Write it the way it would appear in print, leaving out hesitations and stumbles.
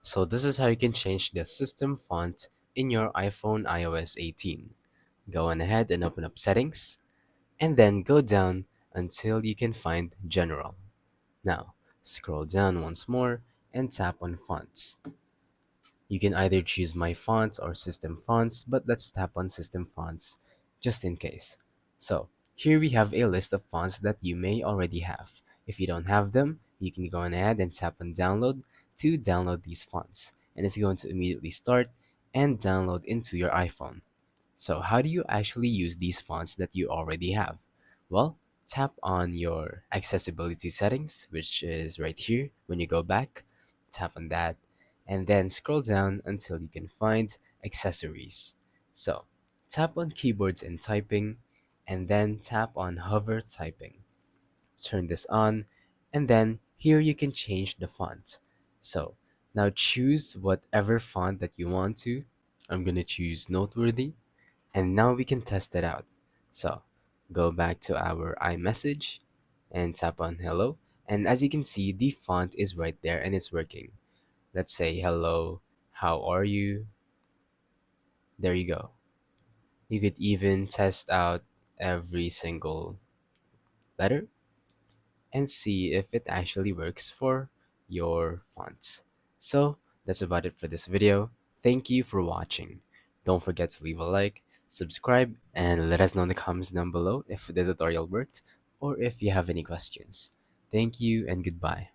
So this is how you can change the system font in your iPhone iOS 18. Go on ahead and open up settings and then go down until you can find general. Now scroll down once more and tap on fonts. You can either choose my fonts or system fonts, but let's tap on system fonts just in case. So here we have a list of fonts that you may already have. If you don't have them, you can go on ahead and tap on download to download these fonts, and it's going to immediately start and download into your iPhone. So how do you actually use these fonts that you already have? Well, tap on your accessibility settings, which is right here. When you go back, tap on that, and then scroll down until you can find accessories. So tap on keyboards and typing, and then tap on hover typing. Turn this on, and then here you can change the font. So now choose whatever font that you want to. I'm gonna choose Noteworthy, and now we can test it out. So go back to our iMessage and tap on hello. And as you can see, the font is right there and it's working. Let's say hello, how are you? There you go. You could even test out every single letter and see if it actually works for your fonts. So that's about it for this video. Thank you for watching. Don't forget to leave a like, subscribe, and let us know in the comments down below if the tutorial worked or if you have any questions. Thank you and goodbye.